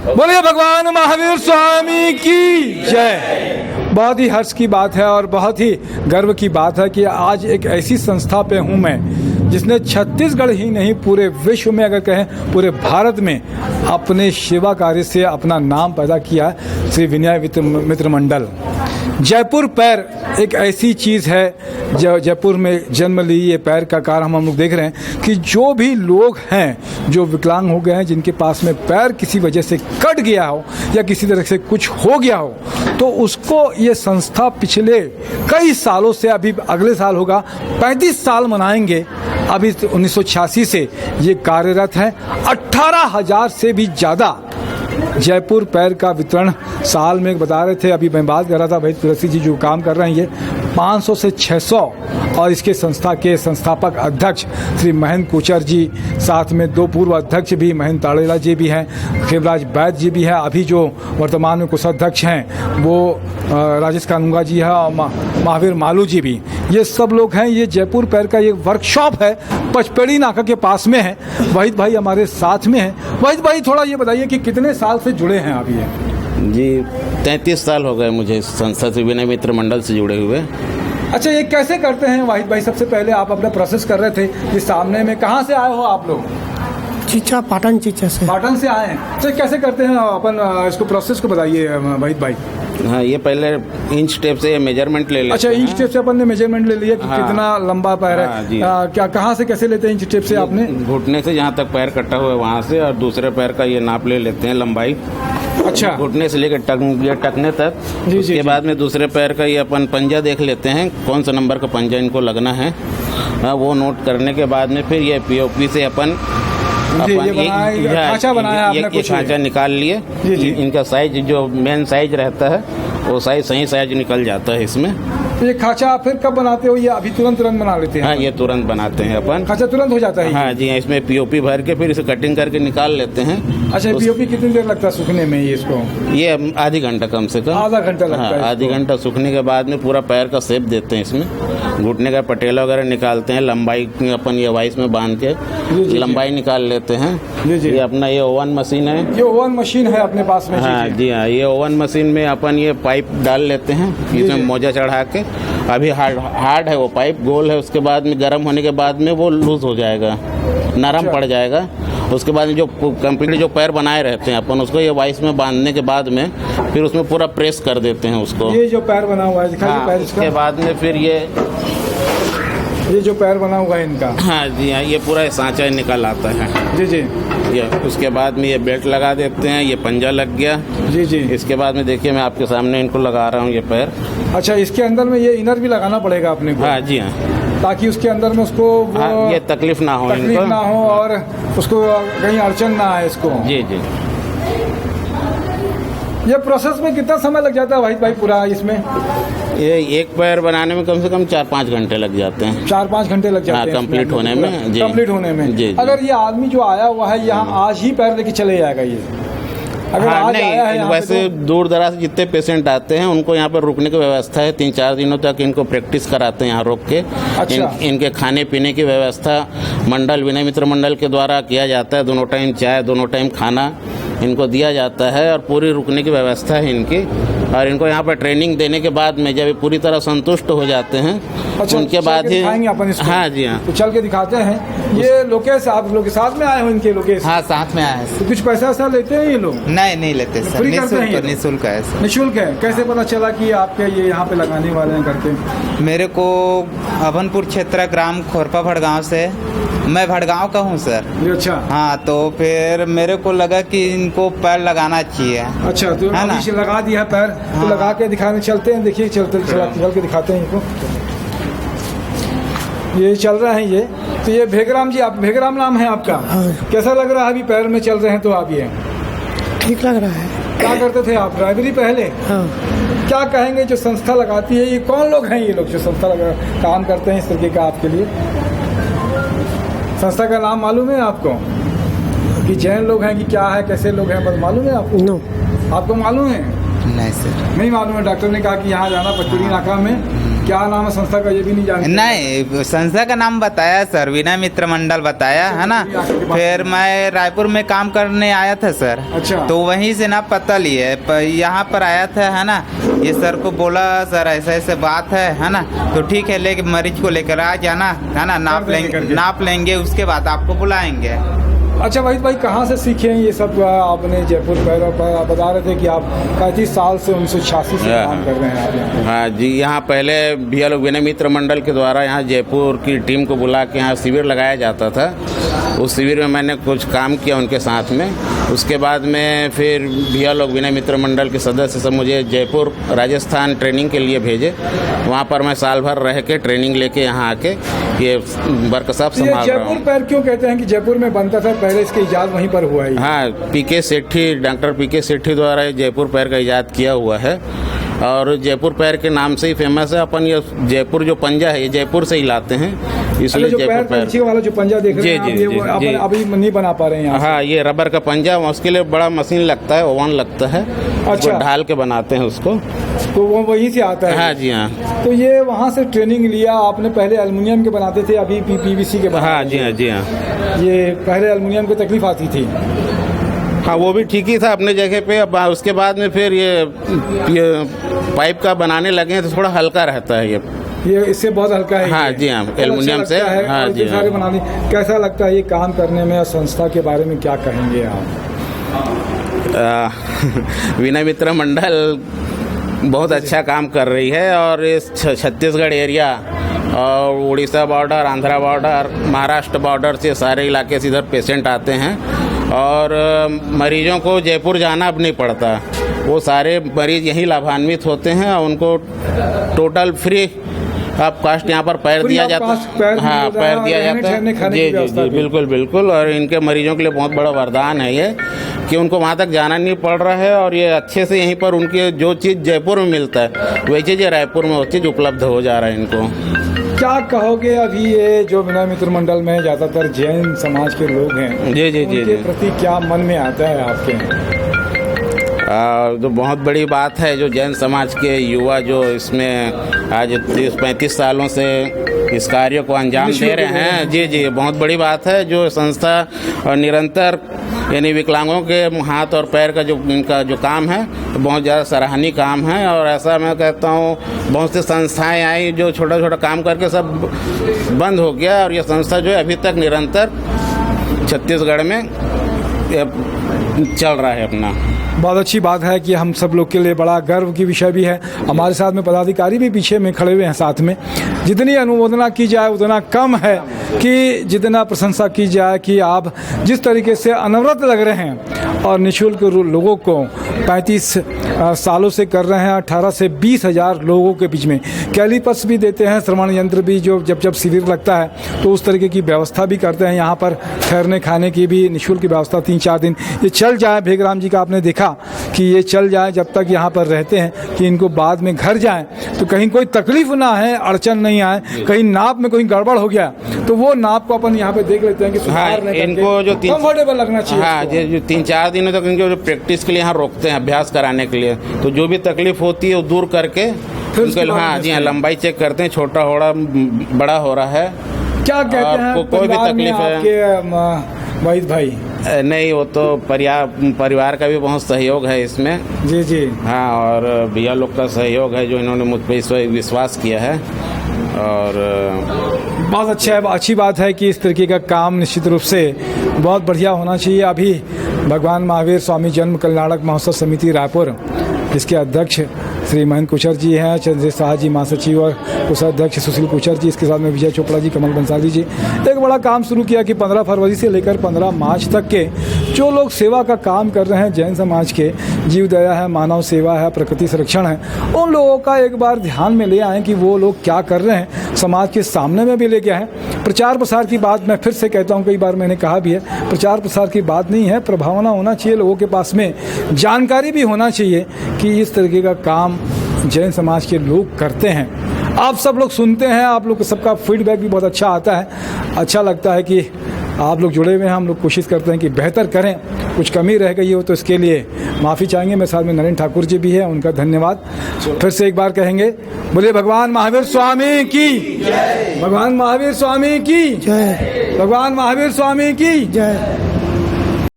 बोलिए भगवान महावीर स्वामी की जय। बहुत ही हर्ष की बात है और बहुत ही गर्व की बात है कि आज एक ऐसी संस्था पे हूँ मैं जिसने छत्तीसगढ़ ही नहीं पूरे विश्व में, अगर कहें पूरे भारत में, अपने सेवा कार्य से अपना नाम पैदा किया। श्री विनय मित्र मंडल। जयपुर पैर एक ऐसी चीज़ है जो जयपुर में जन्म ली। ये पैर का कार्य हम लोग देख रहे हैं कि जो भी लोग हैं जो विकलांग हो गए हैं, जिनके पास में पैर किसी वजह से कट गया हो या किसी तरह से कुछ हो गया हो, तो उसको ये संस्था पिछले कई सालों से, अभी अगले साल होगा 35 साल मनाएंगे, अभी 1986 से ये कार्यरत है। 18,000 से भी ज़्यादा जयपुर पैर का वितरण साल में बता रहे थे। अभी मैं बात कर रहा था भाई तुलसी जी जो काम कर रहे हैं, ये 500 से 600। और इसके संस्था के संस्थापक अध्यक्ष श्री महेंद्र कोचर जी, साथ में 2 पूर्व अध्यक्ष भी, महेंद्र ताड़ेला जी भी हैं, खेवराज वैद्य जी भी हैं, अभी जो वर्तमान में कोषाध्यक्ष हैं वो राजेश कानूंगा जी है, और महावीर मालू जी भी। ये सब लोग हैं। ये जयपुर पैर का ये वर्कशॉप है, पचपेड़ी नाका के पास में है। वहीद भाई हमारे साथ में हैं। वहीद भाई थोड़ा ये बताइए कि कितने साल से जुड़े हैं आप? ये जी 33 साल हो गए मुझे इस संस्था से, विनय मित्र मंडल से जुड़े हुए। अच्छा, ये कैसे करते हैं वाहिद भाई? सबसे पहले आप अपना प्रोसेस कर रहे थे, ये सामने में कहाँ से आए हो आप लोग? चीचा, पाटन चीचा से। पाटन से आए हैं। तो कैसे करते हैं अपन, इसको प्रोसेस को बताइए वाहिद भाई। हाँ, ये पहले इंच टेप से मेजरमेंट ले लेते हैं। अच्छा, इंच टेप से अपन ने मेजरमेंट ले लिया कि हाँ, कितना लंबा पैर है। क्या कहाँ से कैसे लेते हैं इंच टेप से आपने? घुटने से जहाँ तक पैर कटा हुआ है वहाँ से, और दूसरे पैर का ये नाप ले लेते हैं लंबाई। अच्छा, घुटने से लेकर टकने तक। उसके बाद में दूसरे पैर का ये अपन पंजा देख लेते हैं, कौन सा नंबर का पंजा इनको लगना है। हाँ, वो नोट करने के बाद में फिर ये पीओपी से अपन खांचा बनाया आपने, कुछ खांचा निकाल लिए। इनका साइज जो मेन साइज रहता है वो सही साइज निकल जाता है इसमें। ये खांचा फिर कब बनाते हो? ये अभी तुरंत बना लेते हैं? हाँ, ये तुरंत बनाते हैं अपन। खांचा तुरंत हो जाता है? हाँ जी, इसमें पीओपी भर के फिर इसे कटिंग करके निकाल लेते हैं। अच्छा, पीओपी कितनी देर लगता है सूखने में ये इसको? ये आधी घंटा कम से कम। आधा घंटा लगता है? आधी घंटा सूखने के बाद में पूरा पैर का शेप देते हैं इसमें। घुटने का पटेला वगैरह निकालते हैं, लंबाई अपन ये वाइस में बांध के लंबाई निकाल लेते हैं। ये अपना ये ओवन मशीन है। ये ओवन मशीन है अपने पास में? हाँ जी हाँ, ये ओवन मशीन में अपन ये पाइप डाल लेते हैं, इसमें मोजा चढ़ा के। अभी हार्ड है वो पाइप, गोल है। उसके बाद में गर्म होने के बाद में वो लूज हो जाएगा, नरम पड़ जाएगा। उसके बाद में जो कंप्लीट जो पैर बनाए रहते हैं अपन, उसको ये वाइस में बांधने के बाद में फिर उसमें पूरा प्रेस कर देते हैं उसको। ये जो पैर बना हुआ है दिखाइए पैर इसका। उसके बाद में फिर ये जो पैर बना हुआ है इनका। हाँ जी हाँ, ये पूरा सांचा निकल आता है। जी। ये उसके बाद में ये बेल्ट लगा देते हैं, ये पंजा लग गया। जी। इसके बाद में देखिए मैं आपके सामने इनको लगा रहा हूँ ये पैर। अच्छा, इसके अंदर में ये इनर भी लगाना पड़ेगा अपने को? हाँ जी हाँ, ताकि उसके अंदर में उसको ये तकलीफ ना हो और उसको कहीं अड़चन ना आए इसको। जी। ये प्रोसेस में कितना समय लग जाता है वाहिद भाई पूरा इसमें? ये एक पैर बनाने में कम से कम 4-5 घंटे लग जाते हैं। 4-5 घंटे लग जाते हैं कंप्लीट होने में। जी, कंप्लीट होने में। जी। अगर ये आदमी जो आया हुआ है यहाँ आज ही पैर लेके चले जाएगा ये? अगर हाँ, आज नहीं, आया है वैसे तो दूर दराज से जितने पेशेंट आते हैं उनको यहाँ पर रुकने की व्यवस्था है। 3-4 दिनों तक इनको प्रैक्टिस कराते हैं यहाँ रोक के। अच्छा। इनके खाने पीने की व्यवस्था मंडल, विनय मित्र मंडल के द्वारा किया जाता है। दोनों टाइम चाय, दोनों टाइम खाना इनको दिया जाता है, और पूरी रुकने की व्यवस्था है इनकी। और इनको यहाँ पर ट्रेनिंग देने के बाद में जब पूरी तरह संतुष्ट हो जाते हैं, अच्छा, उनके बाद ही अपन इसको। हाँ जी हाँ, तो चल के दिखाते हैं। ये लोकेश आप लोग के साथ में आए हो? इनके लोकेश? हाँ, साथ में आए हैं। तो कुछ पैसा वैसा लेते हैं ये लोग? नहीं लेते सर, निःशुल्क है सर। निःशुल्क है? कैसे पता चला कि आपके ये यहाँ पे लगाने वाले हैं करके? मेरे को अभनपुर क्षेत्र ग्राम खोरपा भड़गांव से, मैं भड़गांव का हूँ सर। अच्छा। हाँ, तो फिर मेरे को लगा कि इनको पैर लगाना चाहिए। अच्छा, तो लगा दिया पैर। हाँ। तो लगा के दिखाने चलते हैं, देखिए चल के दिखाते हैं इनको। ये चल रहा है ये। तो ये भेगराम जी, आप भेगराम नाम है आपका? हाँ। कैसा लग रहा है अभी पैर में चल रहे हैं तो आप? ये ठीक लग रहा है। क्या करते थे आप? ड्राइवरी पहले? हाँ। क्या कहेंगे जो संस्था लगाती है, ये कौन लोग हैं ये लोग जो संस्था काम करते हैं इस तरीके का आपके लिए? संस्था का नाम मालूम है आपको कि जैन लोग हैं कि क्या है, कैसे लोग हैं, बस मालूम है आपको? नो। आपको मालूम है? नहीं सर, नहीं मालूम है। डॉक्टर ने कहा कि यहाँ जाना पचपेड़ी नाका में क्या नाम है संस्था का ये भी नहीं जानते? नहीं, संस्था का नाम बताया सर, विनय मित्र मंडल बताया है ना। फिर मैं रायपुर में काम करने आया था सर। अच्छा। तो वहीं से ना पता लिए यहाँ पर आया था है ना। ये सर को बोला सर ऐसे ऐसे बात है ना। तो ठीक है, लेके मरीज को लेकर आ जाना है ना, नाप लेंगे उसके बाद आपको बुलाएंगे। अच्छा वहीद भाई, कहाँ से सीखे हैं ये सब? आपने जयपुर पर बता रहे थे कि आप 35 साल से 1986 से काम कर रहे हैं आप यहाँ पे। हाँ जी, यहाँ पहले भैया लोग विनय मित्र मंडल के द्वारा यहाँ जयपुर की टीम को बुला के यहाँ शिविर लगाया जाता था। उस शिविर में मैंने कुछ काम किया उनके साथ में। उसके बाद में फिर भैया लोग विनय मित्र मंडल के सदस्य सब मुझे जयपुर राजस्थान ट्रेनिंग के लिए भेजे। वहाँ पर मैं साल भर रह के ट्रेनिंग लेके यहाँ आके ये वर्क सब संभाल रहा जयपुर हूँ। पैर क्यों कहते हैं कि जयपुर में बनता था पहले, इसकी इजाज़त वहीं पर हुआ है? हाँ, पीके सेठी, डॉक्टर पीके सेठी द्वारा ये जयपुर पैर का इजाद किया हुआ है और जयपुर पैर के नाम से ही फेमस है। अपन ये जयपुर जो पंजा है ये जयपुर से ही लाते हैं, इसलिए जो जयपुर पैर। पीछे वाला जो पंजा देख रहे हैं आप, ये वो अपन अभी नहीं बना पा रहे हैं यहाँ से। हाँ, ये रबर का पंजा, उसके लिए बड़ा मशीन लगता है, ओवन लगता है। अच्छा। वो ढाल के बनाते हैं उसको। तो वो वहीं से आता है? हाँ जी हाँ। तो ये वहाँ से ट्रेनिंग लिया आपने? पहले एल्युमिनियम के बनाते थे, अभी पीवीसी के बना? हाँ जी हाँ जी हाँ। ये पहले एल्युमिनियम की तकलीफ आती थी? हाँ, वो भी ठीक ही था अपने जगह पे। अब उसके बाद में फिर ये पाइप का बनाने लगे हैं तो थोड़ा हल्का रहता है ये इससे बहुत हल्का है। हाँ जी हाँ, एल्युमिनियम से। हाँ जी हाँ। बनाने कैसा लगता है ये काम करने में? और संस्था के बारे में क्या कहेंगे आप? विनय मित्र मंडल बहुत अच्छा काम कर रही है और इस छत्तीसगढ़ एरिया और Orissa border, Andhra border, Maharashtra border से सारे इलाके से इधर पेशेंट आते हैं और मरीजों को जयपुर जाना अब नहीं पड़ता। वो सारे मरीज यहीं लाभान्वित होते हैं और उनको टोटल फ्री आप कास्ट यहाँ पर पैर दिया जाता है। हाँ, पैर दिया जाता है। जी जी जी, बिल्कुल बिल्कुल। और इनके मरीजों के लिए बहुत बड़ा वरदान है ये कि उनको वहाँ तक जाना नहीं पड़ रहा है और ये अच्छे से यहीं पर उनके जो चीज़ जयपुर में मिलता है वही चीज़ रायपुर में वो चीज़ उपलब्ध हो जा रहा है इनको। क्या कहोगे अभी ये जो विनय मित्र मंडल में ज़्यादातर जैन समाज के लोग हैं, जी जी जी, उनके प्रति क्या मन में आता है आपके? तो बहुत बड़ी बात है जो जैन समाज के युवा जो इसमें आज 30-35 सालों से इस कार्य को अंजाम दे रहे हैं। जी जी, बहुत बड़ी बात है जो संस्था निरंतर यानी विकलांगों के हाथ और पैर का जो इनका जो काम है तो बहुत ज़्यादा सराहनीय काम है। और ऐसा मैं कहता हूँ बहुत सी संस्थाएं आई जो छोटा छोटा काम करके सब बंद हो गया और ये संस्था जो है अभी तक निरंतर छत्तीसगढ़ में चल रहा है अपना। बहुत अच्छी बात है कि हम सब लोग के लिए बड़ा गर्व की विषय भी है। हमारे साथ में पदाधिकारी भी पीछे में खड़े हुए हैं साथ में। जितनी अनुमोदना की जाए उतना कम है कि जितना प्रशंसा की जाए कि आप जिस तरीके से अनवरत लग रहे हैं और निःशुल्क लोगों को 35 सालों से कर रहे हैं। 18 से 20 हज़ार लोगों के बीच में कैलिपर्स भी देते हैं, श्रवण यंत्र भी, जो जब शिविर लगता है तो उस तरीके की व्यवस्था भी करते हैं। यहाँ पर ठहरने खाने की भी निःशुल्क व्यवस्था 3-4 दिन ये चल जाए। भेगराम जी का आपने देखा कि ये चल जाए जब तक यहाँ पर रहते हैं कि इनको बाद में घर जाएं तो कहीं कोई तकलीफ ना है, अड़चन नहीं आए, कहीं नाप में कोई गड़बड़ हो गया तो वो नाप को अपन यहाँ पे देख लेते हैं कि हाँ, इनको जो कंफर्टेबल लगना चाहिए। हाँ, जो 3-4 दिनों तक इनको जो प्रैक्टिस के लिए यहाँ रोकते हैं, अभ्यास कराने के लिए, तो जो भी तकलीफ होती है वो दूर करके फिर हाँ जी हाँ, लंबाई चेक करते हैं, छोटा हो रहा बड़ा हो रहा है, क्या कहते हैं कोई भी तकलीफ है वहीद भाई? नहीं, वो तो परिवार का भी बहुत सहयोग है इसमें। जी जी हाँ, और भैया लोग का सहयोग है जो इन्होंने मुझ पर विश्वास किया है और बहुत अच्छा है। अच्छी बात है कि इस तरीके का काम निश्चित रूप से बहुत बढ़िया होना चाहिए। अभी भगवान महावीर स्वामी जन्म कल्याणक महोत्सव समिति रायपुर, जिसके अध्यक्ष श्री महेंद्र कुचर जी हैं, चंद्र शाह जी महासचिव और कोषाध्यक्ष सुशील कुचर जी, इसके साथ में विजय चोपड़ा जी, कमल बंसाली जी, एक बड़ा काम शुरू किया कि 15 फरवरी से लेकर 15 मार्च तक के जो लोग सेवा का काम कर रहे हैं जैन समाज के, जीव दया है, मानव सेवा है, प्रकृति संरक्षण है, उन लोगों का एक बार ध्यान में ले आएँ कि वो लोग क्या कर रहे हैं, समाज के सामने में भी लेके आएँ। प्रचार प्रसार की बात मैं फिर से कहता हूँ, कई बार मैंने कहा भी है, प्रचार प्रसार की बात नहीं है, प्रभावना होना चाहिए, लोगों के पास में जानकारी भी होना चाहिए कि इस तरीके का काम जैन समाज के लोग करते हैं। आप सब लोग सुनते हैं, आप लोग सबका फीडबैक भी बहुत अच्छा आता है। अच्छा लगता है कि आप लोग जुड़े हुए हैं, हम लोग कोशिश करते हैं कि बेहतर करें। कुछ कमी रह गई हो तो इसके लिए माफ़ी चाहेंगे। मेरे साथ में नरेंद्र ठाकुर जी भी है, उनका धन्यवाद। फिर से एक बार कहेंगे, बोलिए भगवान महावीर स्वामी की जय, भगवान महावीर स्वामी की जय, भगवान महावीर स्वामी की जय।